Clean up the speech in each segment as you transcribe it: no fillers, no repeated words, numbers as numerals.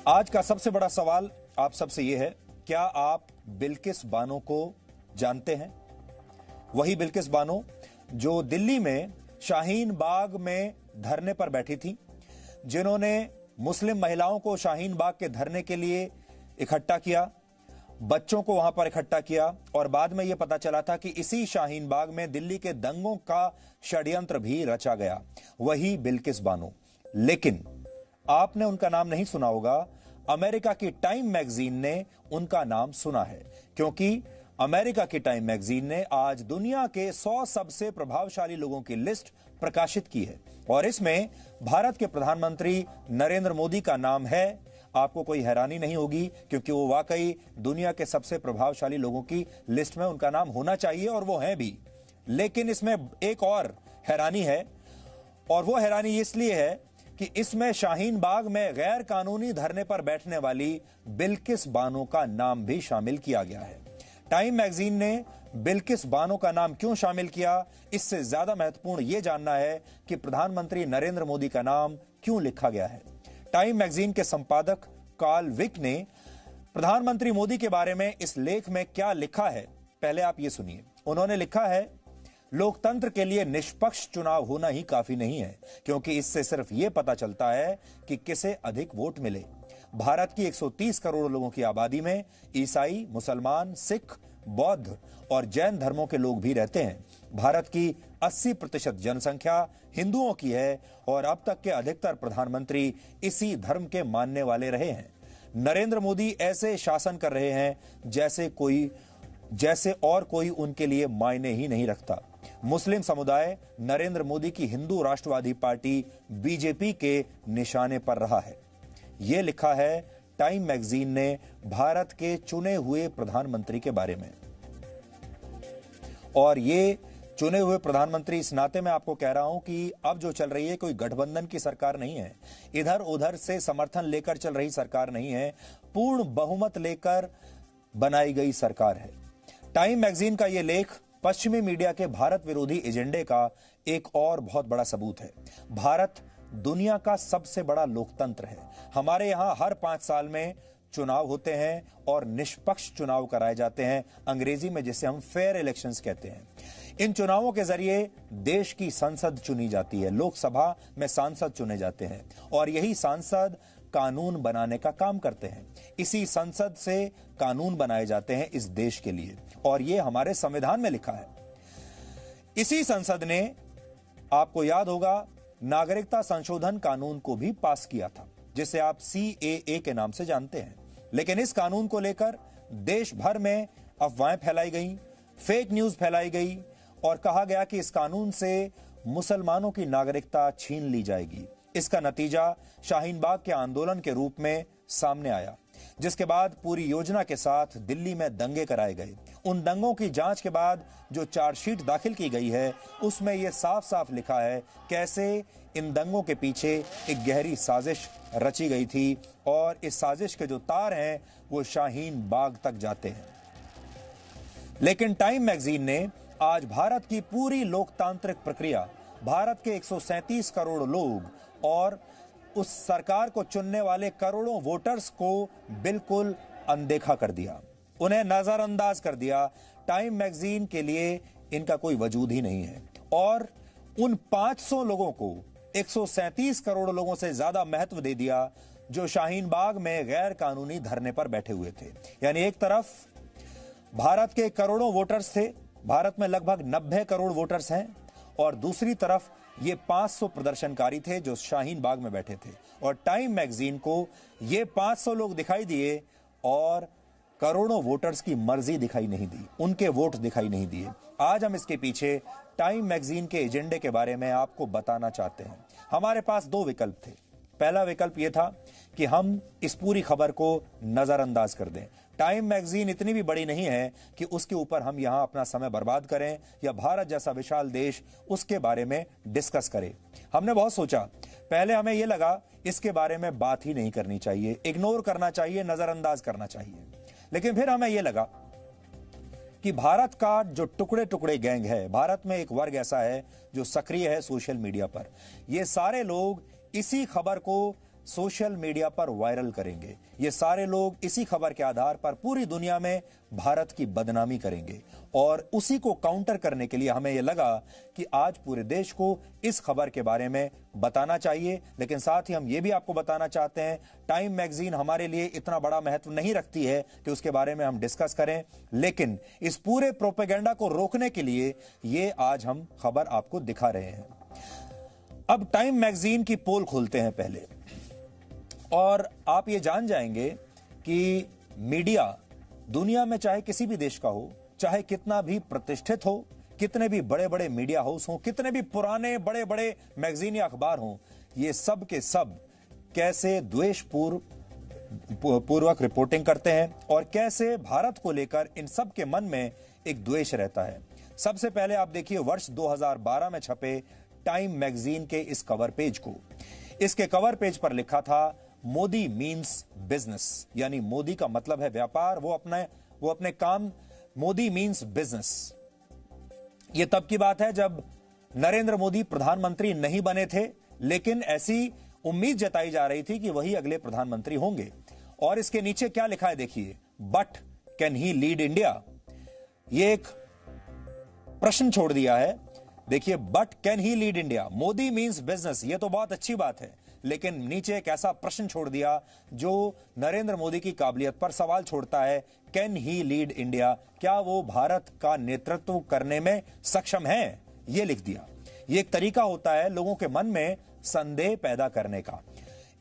आज का सबसे बड़ा सवाल आप सबसे यह है, क्या आप बिल्किस बानो को जानते हैं? वही बिल्किस बानो जो दिल्ली में शाहीन बाग में धरने पर बैठी थी, जिन्होंने मुस्लिम महिलाओं को शाहीन बाग के धरने के लिए इकट्ठा किया, बच्चों को वहां पर इकट्ठा किया और बाद में यह पता चला था कि इसी शाहीन बाग में दिल्ली के दंगों का षड्यंत्र भी रचा गया। वही बिल्किस बानो। लेकिन आपने उनका नाम नहीं सुना होगा। अमेरिका की टाइम मैगजीन ने उनका नाम सुना है, क्योंकि अमेरिका की टाइम मैगजीन ने आज दुनिया के 100 सबसे प्रभावशाली लोगों की लिस्ट प्रकाशित की है और इसमें भारत के प्रधानमंत्री नरेंद्र मोदी का नाम है। आपको कोई हैरानी नहीं होगी, क्योंकि वो वाकई दुनिया के सबसे प्रभावशाली लोगों की लिस्ट में उनका नाम होना चाहिए और वो हैं भी। लेकिन इसमें एक और हैरानी है, और वो हैरानी इसलिए है कि इसमें शाहीन बाग में गैर कानूनी धरने पर बैठने वाली बिल्किस बानो का नाम भी शामिल किया गया है। टाइम मैगजीन ने बिल्किस बानो का नाम क्यों शामिल किया, इससे ज्यादा महत्वपूर्ण यह जानना है कि प्रधानमंत्री नरेंद्र मोदी का नाम क्यों लिखा गया है। टाइम मैगजीन के संपादक कार्ल विक ने प्रधानमंत्री मोदी के बारे में इस लेख में क्या लिखा है, पहले आप यह सुनिए। उन्होंने लिखा है, लोकतंत्र के लिए निष्पक्ष चुनाव होना ही काफी नहीं है, क्योंकि इससे सिर्फ यह पता चलता है कि किसे अधिक वोट मिले। भारत की 130 करोड़ लोगों की आबादी में ईसाई, मुसलमान, सिख, बौद्ध और जैन धर्मों के लोग भी रहते हैं। भारत की 80% जनसंख्या हिंदुओं की है और अब तक के अधिकतर प्रधानमंत्री इसी धर्म के मानने वाले रहे हैं। नरेंद्र मोदी ऐसे शासन कर रहे हैं जैसे और कोई उनके लिए मायने ही नहीं रखता। मुस्लिम समुदाय नरेंद्र मोदी की हिंदू राष्ट्रवादी पार्टी बीजेपी के निशाने पर रहा है। यह लिखा है टाइम मैगजीन ने भारत के चुने हुए प्रधानमंत्री के बारे में। और ये चुने हुए प्रधानमंत्री इस नाते मैं आपको कह रहा हूं कि अब जो चल रही है कोई गठबंधन की सरकार नहीं है, इधर उधर से समर्थन लेकर चल रही सरकार नहीं है, पूर्ण बहुमत लेकर बनाई गई सरकार है। टाइम मैगजीन का यह लेख पश्चिमी मीडिया के भारत विरोधी एजेंडे का एक और बहुत बड़ा सबूत है। भारत दुनिया का सबसे बड़ा लोकतंत्र है। हमारे यहां हर 5 साल में चुनाव होते हैं और निष्पक्ष चुनाव कराए जाते हैं, अंग्रेजी में जिसे हम फेयर इलेक्शंस कहते हैं। इन चुनावों के जरिए देश की संसद चुनी जाती है, लोकसभा में सांसद चुने जाते हैं और यही सांसद कानून बनाने का काम करते हैं। इसी संसद से कानून बनाए जाते हैं इस देश के लिए और यह हमारे संविधान में लिखा है। इसी संसद ने, आपको याद होगा, नागरिकता संशोधन कानून को भी पास किया था, जिसे आप CAA के नाम से जानते हैं। लेकिन इस कानून को लेकर देश भर में अफवाहें फैलाई गई, फेक न्यूज फैलाई गई और कहा गया कि इस कानून से मुसलमानों की नागरिकता छीन ली जाएगी। इसका नतीजा शाहीन बाग के आंदोलन के रूप में सामने आया, जिसके बाद पूरी योजना के साथ दिल्ली में दंगे कराए गए। उन दंगों की जांच के बाद जो चार्जशीट दाखिल की गई है, उसमें यह साफ साफ लिखा है कैसे इन दंगों के पीछे एक गहरी साजिश रची गई थी और इस साजिश के जो तार हैं वो शाहीन बाग तक जाते हैं। लेकिन टाइम मैगजीन ने आज भारत की पूरी लोकतांत्रिक प्रक्रिया, भारत के 137 करोड़ लोग और उस सरकार को चुनने वाले करोड़ों वोटर्स को बिल्कुल अनदेखा कर दिया, उन्हें नजरअंदाज कर दिया। टाइम मैगजीन के लिए इनका कोई वजूद ही नहीं है और उन 500 लोगों को 137 करोड़ लोगों से ज्यादा महत्व दे दिया जो शाहीन बाग में गैर कानूनी धरने पर बैठे हुए थे। यानी एक तरफ भारत के करोड़ों वोटर्स थे, भारत में लगभग 90 करोड़ वोटर्स हैं, और दूसरी तरफ ये 500 प्रदर्शनकारी थे जो शाहीन बाग में बैठे थे। और टाइम मैगजीन को ये 500 लोग दिखाई दिए और करोड़ों वोटर्स की मर्जी दिखाई नहीं दी, उनके वोट दिखाई नहीं दिए। आज हम इसके पीछे टाइम मैगजीन के एजेंडे के बारे में आपको बताना चाहते हैं। हमारे पास 2 विकल्प थे। पहला विकल्प यह था कि हम इस पूरी खबर को नजरअंदाज कर दें। टाइम मैगजीन इतनी भी बड़ी नहीं है कि उसके ऊपर हम यहां अपना समय बर्बाद करें या भारत जैसा विशाल देश उसके बारे में डिस्कस करें। हमने बहुत सोचा, पहले हमें यह लगा इसके बारे में बात ही नहीं करनी चाहिए, इग्नोर करना चाहिए, नजरअंदाज करना चाहिए। लेकिन फिर हमें यह लगा कि भारत का जो टुकड़े टुकड़े गैंग है, भारत में एक वर्ग ऐसा है जो सक्रिय है सोशल मीडिया पर, ये सारे लोग इसी खबर को सोशल मीडिया पर वायरल करेंगे। ये सारे लोग इसी खबर के आधार पर पूरी दुनिया में भारत की बदनामी करेंगे और उसी को काउंटर करने के लिए हमें यह लगा कि आज पूरे देश को इस खबर के बारे में बताना चाहिए। लेकिन साथ ही हम ये भी आपको बताना चाहते हैं, टाइम मैगजीन हमारे लिए इतना बड़ा महत्व नहीं रखती है कि उसके बारे में हम डिस्कस करें, लेकिन इस पूरे प्रोपेगेंडा को रोकने के लिए ये आज हम खबर आपको दिखा रहे हैं। अब टाइम मैगजीन की पोल खोलते हैं पहले, और आप ये जान जाएंगे कि मीडिया दुनिया में चाहे किसी भी देश का हो, चाहे कितना भी प्रतिष्ठित हो, कितने भी बड़े बड़े मीडिया हाउस हों, कितने भी पुराने बड़े बड़े मैगजीन या अखबार हों, ये सब के सब कैसे द्वेषपूर्वक रिपोर्टिंग करते हैं और कैसे भारत को लेकर इन सब के मन में एक द्वेष रहता है। सबसे पहले आप देखिए वर्ष 2012 में छपे टाइम मैगजीन के इस कवर पेज को। इसके कवर पेज पर लिखा था, मोदी मीन्स बिजनेस, यानी मोदी का मतलब है व्यापार, वो अपने काम, मोदी मीन्स बिजनेस। यह तब की बात है जब नरेंद्र मोदी प्रधानमंत्री नहीं बने थे, लेकिन ऐसी उम्मीद जताई जा रही थी कि वही अगले प्रधानमंत्री होंगे। और इसके नीचे क्या लिखा है देखिए, but can he lead India. यह एक प्रश्न छोड़ दिया है। देखिए, but can he lead India, Modi means business, यह तो बहुत अच्छी बात है, लेकिन नीचे एक ऐसा प्रश्न छोड़ दिया जो नरेंद्र मोदी की काबिलियत पर सवाल छोड़ता है। कैन ही लीड इंडिया, क्या वो भारत का नेतृत्व करने में सक्षम है, ये लिख दिया। ये एक तरीका होता है लोगों के मन में संदेह पैदा करने का।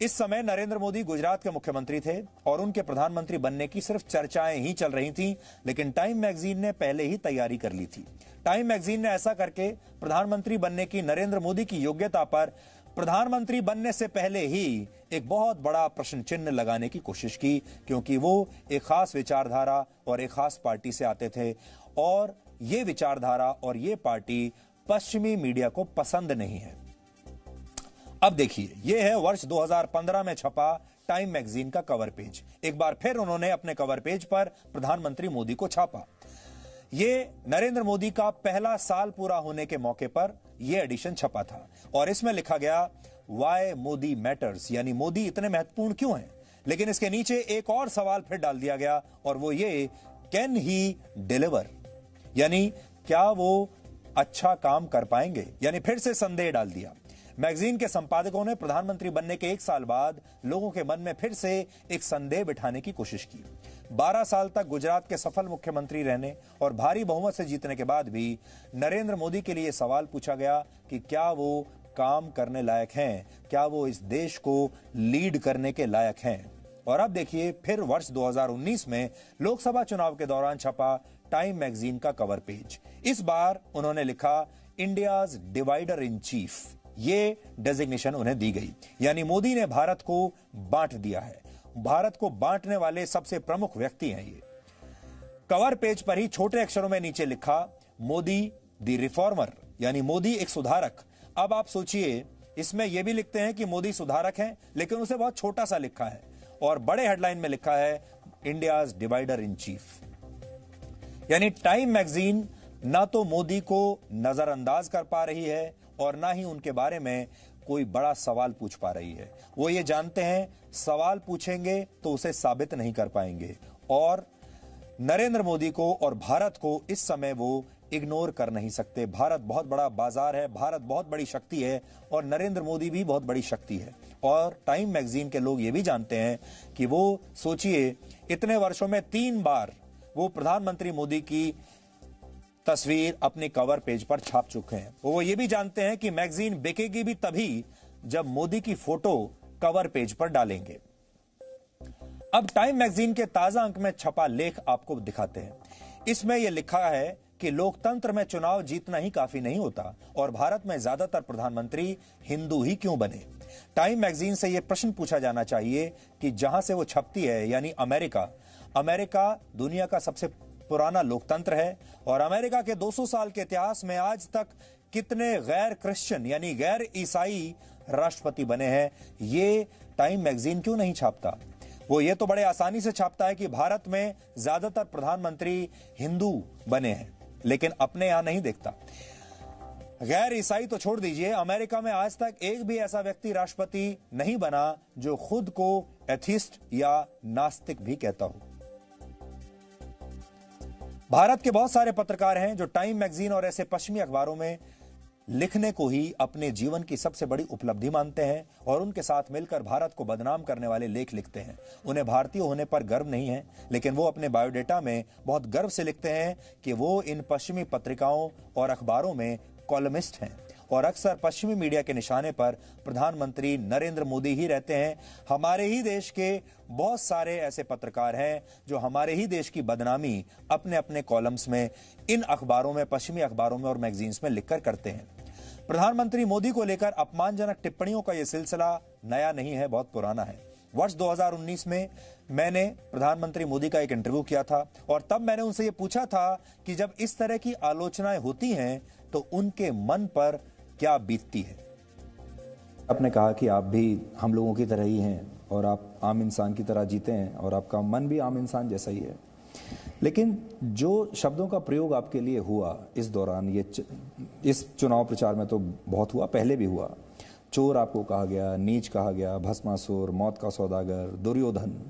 इस समय नरेंद्र मोदी गुजरात के मुख्यमंत्री थे और उनके प्रधानमंत्री बनने की सिर्फ चर्चाएं ही चल रही थीं, लेकिन टाइम मैगजीन ने पहले ही तैयारी कर ली थी। टाइम मैगजीन ने ऐसा करके प्रधानमंत्री बनने की नरेंद्र मोदी की योग्यता पर प्रधानमंत्री बनने से पहले ही एक बहुत बड़ा प्रश्न चिन्ह लगाने की कोशिश की, क्योंकि वो एक खास विचारधारा और एक खास पार्टी से आते थे और ये विचारधारा और ये पार्टी पश्चिमी मीडिया को पसंद नहीं है। अब देखिए, यह है वर्ष 2015 में छपा टाइम मैगजीन का कवर पेज। एक बार फिर उन्होंने अपने कवर पेज पर प्रधानमंत्री मोदी को छापा। ये नरेंद्र मोदी का पहला साल पूरा होने के मौके पर यह एडिशन छपा था और इसमें लिखा गया, वाई मोदी मैटर्स, यानी मोदी इतने महत्वपूर्ण क्यों हैं। लेकिन इसके नीचे एक और सवाल फिर डाल दिया गया और वो ये, कैन ही डिलीवर, यानी क्या वो अच्छा काम कर पाएंगे, यानी फिर से संदेह डाल दिया। मैगजीन के संपादकों ने प्रधानमंत्री बनने के 1 साल बाद लोगों के मन में फिर से एक संदेह बिठाने की कोशिश की। 12 साल तक गुजरात के सफल मुख्यमंत्री रहने और भारी बहुमत से जीतने के बाद भी नरेंद्र मोदी के लिए सवाल पूछा गया कि क्या वो काम करने लायक हैं, क्या वो इस देश को लीड करने के लायक हैं। और अब देखिए, फिर वर्ष 2019 में लोकसभा चुनाव के दौरान छपा टाइम मैगजीन का कवर पेज। इस बार उन्होंने लिखा, इंडियाज डिवाइडर इन चीफ, ये डेजिग्नेशन उन्हें दी गई, यानी मोदी ने भारत को बांट दिया है। भारत को बांटने वाले सबसे प्रमुख व्यक्ति हैं ये। कवर पेज पर ही छोटे अक्षरों में नीचे लिखा, मोदी द रिफॉर्मर, यानी मोदी एक सुधारक। अब आप सोचिए, इसमें यह भी लिखते हैं कि मोदी सुधारक हैं, लेकिन उसे बहुत छोटा सा लिखा है और बड़े हेडलाइन में लिखा है, इंडियाज डिवाइडर इन चीफ। यानी टाइम मैगजीन ना तो मोदी को नजरअंदाज कर पा रही है और ना ही उनके बारे में कोई बड़ा सवाल पूछ पा रही है। वो ये जानते हैं, सवाल पूछेंगे तो उसे साबित नहीं कर पाएंगे और नरेंद्र मोदी को और भारत को इस समय वो इग्नोर कर नहीं सकते। भारत बहुत बड़ा बाजार है, भारत बहुत बड़ी शक्ति है और नरेंद्र मोदी भी बहुत बड़ी शक्ति है। और टाइम मैगजीन के लोग ये भी जानते हैं कि वो, सोचिए, इतने वर्षों में 3 बार वो प्रधानमंत्री मोदी की तस्वीर अपने कवर पेज पर छाप चुके हैं। वो ये भी जानते हैं कि मैगजीन बिकेगी भी तभी जब मोदी की फोटो कवर पेज पर डालेंगे। अब टाइम मैगजीन के ताजा अंक में छपा लेख आपको दिखाते हैं। इसमें यह लिखा है कि लोकतंत्र में चुनाव जीतना ही काफी नहीं होता और भारत में ज्यादातर प्रधानमंत्री हिंदू ही क्यों बने। टाइम मैगजीन से यह प्रश्न पूछा जाना चाहिए कि जहां से वो छपती है, यानी अमेरिका दुनिया का सबसे पुराना लोकतंत्र है और अमेरिका के 200 साल के इतिहास में आज तक कितने गैर क्रिश्चियन, यानी गैर ईसाई राष्ट्रपति बने हैं, ये टाइम मैगजीन क्यों नहीं छापता। वो ये तो बड़े आसानी से छापता है कि भारत में ज्यादातर प्रधानमंत्री हिंदू बने हैं, लेकिन अपने यहां नहीं देखता। गैर ईसाई तो छोड़ दीजिए, अमेरिका में आज तक एक भी ऐसा व्यक्ति राष्ट्रपति नहीं बना जो खुद को एथिस्ट या नास्तिक भी कहता हो। भारत के बहुत सारे पत्रकार हैं जो टाइम मैगजीन और ऐसे पश्चिमी अखबारों में लिखने को ही अपने जीवन की सबसे बड़ी उपलब्धि मानते हैं और उनके साथ मिलकर भारत को बदनाम करने वाले लेख लिखते हैं। उन्हें भारतीय होने पर गर्व नहीं है, लेकिन वो अपने बायोडेटा में बहुत गर्व से लिखते हैं कि वो इन पश्चिमी पत्रिकाओं और अखबारों में कॉलमिस्ट हैं और अक्सर पश्चिमी मीडिया के निशाने पर प्रधानमंत्री नरेंद्र मोदी ही रहते हैं। हमारे ही देश के बहुत सारे ऐसे पत्रकार हैं जो हमारे ही देश की बदनामी अपने अपने कॉलम्स में इन अखबारों में, पश्चिमी अखबारों में और मैगजीन्स में लिखकर करते हैं। प्रधानमंत्री मोदी को लेकर अपमानजनक टिप्पणियों का यह सिलसिला नया नहीं है, बहुत पुराना है। वर्ष 2019 में मैंने प्रधानमंत्री मोदी का एक इंटरव्यू किया था और तब मैंने उनसे यह पूछा था कि जब इस तरह की आलोचनाएं होती हैं तो उनके मन पर क्या बीतती है। आपने कहा कि आप भी हम लोगों की तरह ही हैं और आप आम इंसान की तरह जीते हैं और आपका मन भी आम इंसान जैसा ही है, लेकिन जो शब्दों का प्रयोग आपके लिए हुआ इस दौरान, इस चुनाव प्रचार में तो बहुत हुआ, पहले भी हुआ। चोर आपको कहा गया, नीच कहा गया, भस्मासुर, मौत का सौदागर, दुर्योधन।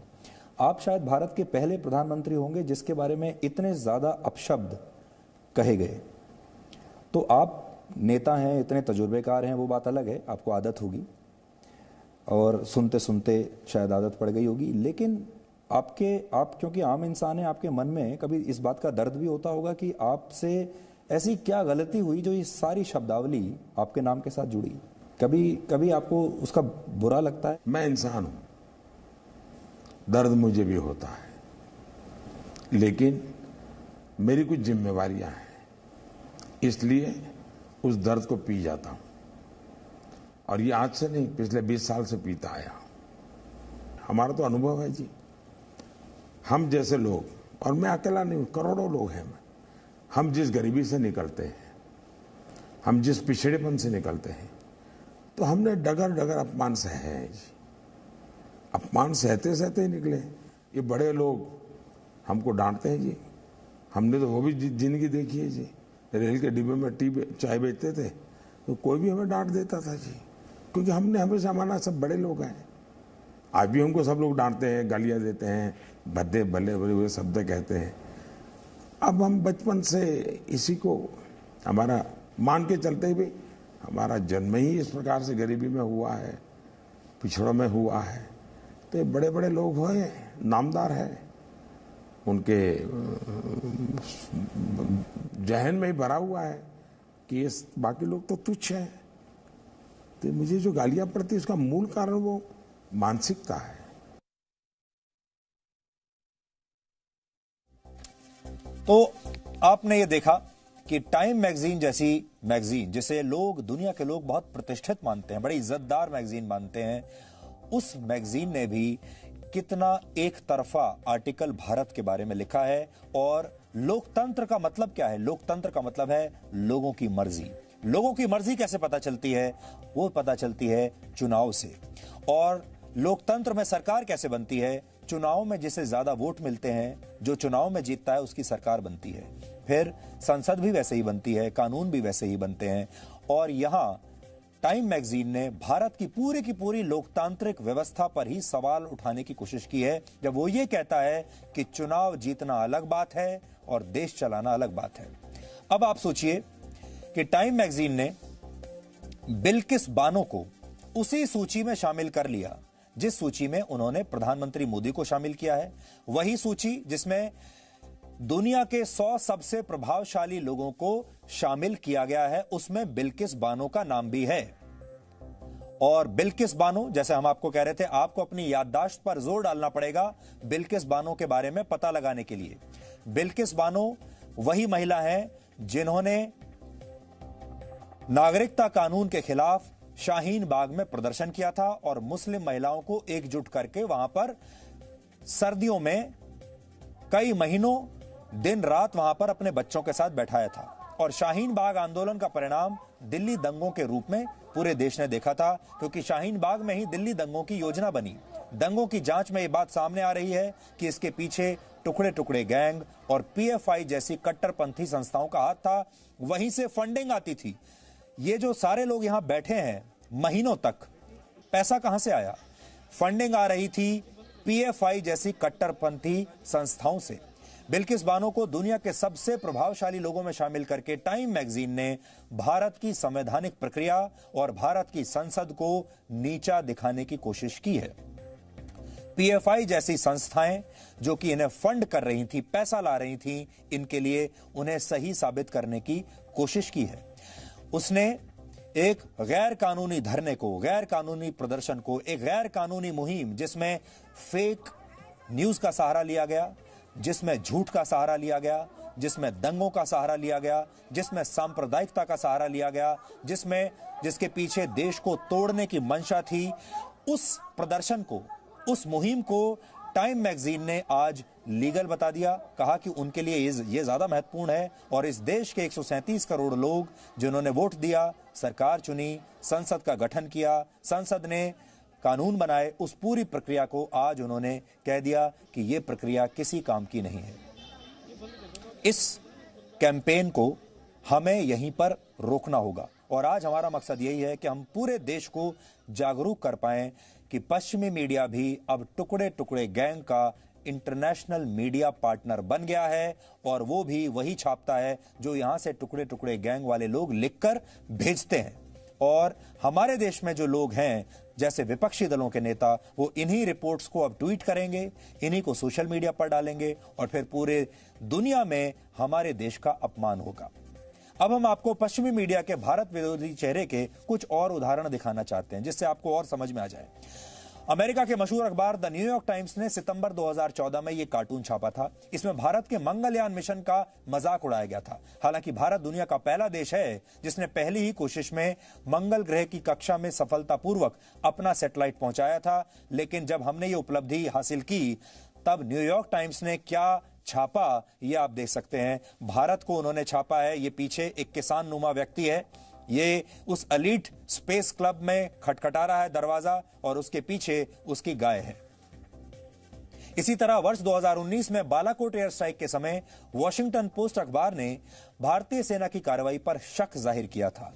आप शायद भारत के पहले प्रधानमंत्री होंगे जिसके बारे में इतने ज्यादा अपशब्द कहे गए। तो आप नेता हैं, इतने तजुर्बेकार हैं, वो बात अलग है, आपको आदत होगी और सुनते सुनते शायद आदत पड़ गई होगी, लेकिन आप क्योंकि आम इंसान हैं, आपके मन में कभी इस बात का दर्द भी होता होगा कि आपसे ऐसी क्या गलती हुई जो ये सारी शब्दावली आपके नाम के साथ जुड़ी। कभी आपको उसका बुरा लगता है? मैं इंसान हूं, दर्द मुझे भी होता है, लेकिन मेरी कुछ जिम्मेवारियां हैं, इसलिए उस दर्द को पी जाता हूं। और ये आज से नहीं, पिछले 20 साल से पीता आया। हमारा तो अनुभव है जी, हम जैसे लोग, और मैं अकेला नहीं हूं, करोड़ों लोग हैं, हम जिस गरीबी से निकलते हैं, हम जिस पिछड़ेपन से निकलते हैं, तो हमने डगर डगर अपमान सहे हैं जी। अपमान सहते सहते ही निकले। ये बड़े लोग हमको डांटते हैं जी, हमने तो वो भी जिंदगी देखी है जी। रेल के डिब्बे में चाय बेचते थे तो कोई भी हमें डांट देता था जी, क्योंकि हमने हमेशा माना सब बड़े लोग हैं। आज भी हमको सब लोग डांटते हैं, गालियां देते हैं, भद्दे भले भले हुए शब्द कहते हैं। अब हम बचपन से इसी को हमारा मान के चलते हुए, हमारा जन्म ही इस प्रकार से गरीबी में हुआ है, पिछड़ों में हुआ है। तो ये बड़े बड़े लोग हुए, नामदार है, उनके जहन में ही भरा हुआ है कि ये बाकी लोग तो तुच्छ हैं। तो मुझे जो गालियां पड़ती है उसका मूल कारण वो मानसिकता है। तो आपने ये देखा कि टाइम मैगजीन जैसी मैगजीन, जिसे लोग, दुनिया के लोग बहुत प्रतिष्ठित मानते हैं, बड़ी इज्जतदार मैगजीन मानते हैं, उस मैगजीन ने भी कितना एक तरफा आर्टिकल भारत के बारे में लिखा है। और लोकतंत्र का मतलब क्या है? लोकतंत्र का मतलब है लोगों की मर्जी। लोगों की मर्जी कैसे पता चलती है? वो पता चलती है चुनाव से। और लोकतंत्र में सरकार कैसे बनती है? चुनाव में जिसे ज्यादा वोट मिलते हैं, जो चुनाव में जीतता है उसकी सरकार बनती है। फिर संसद भी वैसे ही बनती है, कानून भी वैसे ही बनते हैं। और यहां टाइम मैगजीन ने भारत की पूरी लोकतांत्रिक व्यवस्था पर ही सवाल उठाने की कोशिश की है, जब वो ये कहता है कि चुनाव जीतना अलग बात है और देश चलाना अलग बात है। अब आप सोचिए कि टाइम मैगजीन ने बिल्किस बानो को उसी सूची में शामिल कर लिया जिस सूची में उन्होंने प्रधानमंत्री मोदी को शामिल किया है। वही सूची जिसमें दुनिया के 100 सबसे प्रभावशाली लोगों को शामिल किया गया है, उसमें बिल्किस बानो का नाम भी है। और बिल्किस बानो, जैसे हम आपको कह रहे थे, आपको अपनी याददाश्त पर जोर डालना पड़ेगा बिल्किस बानो के बारे में पता लगाने के लिए। बिल्किस बानो वही महिला है जिन्होंने नागरिकता कानून के खिलाफ शाहीन बाग में प्रदर्शन किया था और मुस्लिम महिलाओं को एकजुट करके वहां पर सर्दियों में कई महीनों दिन रात वहां पर अपने बच्चों के साथ बैठाया था। और शाहीन बाग आंदोलन का परिणाम दिल्ली दंगों के रूप में पूरे देश ने देखा था, क्योंकि शाहीन बाग में ही दिल्ली दंगों की योजना बनी। दंगों की जांच में यह बात सामने आ रही है कि इसके पीछे टुकड़े टुकड़े गैंग और पीएफआई जैसी कट्टरपंथी संस्थाओं का हाथ था। वहीं से फंडिंग आती थी। ये जो सारे लोग यहां बैठे हैं महीनों तक, पैसा कहां से आया? फंडिंग आ रही थी पीएफआई जैसी कट्टरपंथी संस्थाओं से। बिल्किस बानो को दुनिया के सबसे प्रभावशाली लोगों में शामिल करके टाइम मैगजीन ने भारत की संवैधानिक प्रक्रिया और भारत की संसद को नीचा दिखाने की कोशिश की है। पीएफआई जैसी संस्थाएं जो कि इन्हें फंड कर रही थी, पैसा ला रही थी, इनके लिए उन्हें सही साबित करने की कोशिश की है। उसने एक गैर कानूनी धरने को, गैर कानूनी प्रदर्शन को, एक गैर कानूनी मुहिम जिसमें फेक न्यूज का सहारा लिया गया, जिसमें झूठ का सहारा लिया गया, जिसमें दंगों का सहारा लिया गया, जिसमें सांप्रदायिकता का सहारा लिया गया, जिसके पीछे देश को तोड़ने की मंशा थी, उस प्रदर्शन को, उस मुहिम को टाइम मैगजीन ने आज लीगल बता दिया। कहा कि उनके लिए ये ज्यादा महत्वपूर्ण है और इस देश के 137 करोड़ लोग जिन्होंने वोट दिया, सरकार चुनी, संसद का गठन किया, संसद ने कानून बनाए, उस पूरी प्रक्रिया को आज उन्होंने कह दिया कि यह प्रक्रिया किसी काम की नहीं है। इस कैंपेन को हमें यहीं पर रोकना होगा और आज हमारा मकसद यही है कि हम पूरे देश को जागरूक कर पाएं कि पश्चिमी मीडिया भी अब टुकड़े टुकड़े गैंग का इंटरनेशनल मीडिया पार्टनर बन गया है और वो भी वही छापता है जो यहां से टुकड़े टुकड़े गैंग वाले लोग लिखकर भेजते हैं। और हमारे देश में जो लोग हैं, जैसे विपक्षी दलों के नेता, वो इन्हीं रिपोर्ट्स को अब ट्वीट करेंगे, इन्हीं को सोशल मीडिया पर डालेंगे और फिर पूरे दुनिया में हमारे देश का अपमान होगा। अब हम आपको पश्चिमी मीडिया के भारत विरोधी चेहरे के कुछ और उदाहरण दिखाना चाहते हैं जिससे आपको और समझ में आ जाए। अमेरिका के मशहूर अखबार द न्यूयॉर्क टाइम्स ने सितंबर 2014 में यह कार्टून छापा था। इसमें भारत के मंगलयान मिशन का मजाक उड़ाया गया था। हालांकि भारत दुनिया का पहला देश है जिसने पहली ही कोशिश में मंगल ग्रह की कक्षा में सफलतापूर्वक अपना सैटेलाइट पहुंचाया था। लेकिन जब हमने ये उपलब्धि हासिल की तब न्यूयॉर्क टाइम्स ने क्या छापा ये आप देख सकते हैं। भारत को उन्होंने छापा है। ये पीछे एक किसान नुमा व्यक्ति है, ये उस एलीट स्पेस क्लब में खटखटा रहा है दरवाजा और उसके पीछे उसकी गाय है। इसी तरह वर्ष 2019 में बालाकोट एयर स्ट्राइक के समय वॉशिंगटन पोस्ट अखबार ने भारतीय सेना की कार्रवाई पर शक जाहिर किया था।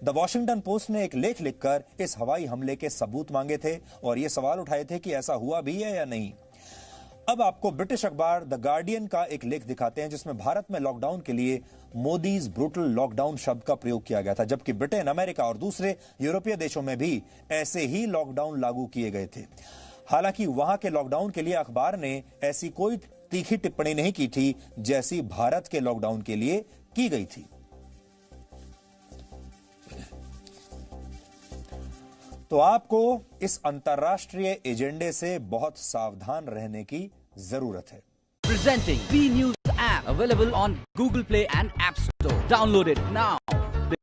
द वॉशिंगटन पोस्ट ने एक लेख लिखकर इस हवाई हमले के सबूत मांगे थे और ये सवाल उठाए थे कि ऐसा हुआ भी है या नहीं। अब आपको ब्रिटिश अखबार द गार्डियन का एक लेख दिखाते हैं जिसमें भारत में लॉकडाउन के लिए मोदीज ब्रूटल लॉकडाउन शब्द का प्रयोग किया गया था, जबकि ब्रिटेन, अमेरिका और दूसरे यूरोपीय देशों में भी ऐसे ही लॉकडाउन लागू किए गए थे। हालांकि वहां के लॉकडाउन के लिए अखबार ने ऐसी कोई तीखी टिप्पणी नहीं की थी जैसी भारत के लॉकडाउन के लिए की गई थी। तो आपको इस अंतर्राष्ट्रीय एजेंडे से बहुत सावधान रहने की जरूरत है। Presenting V News app available on Google Play and App Store. Download it now.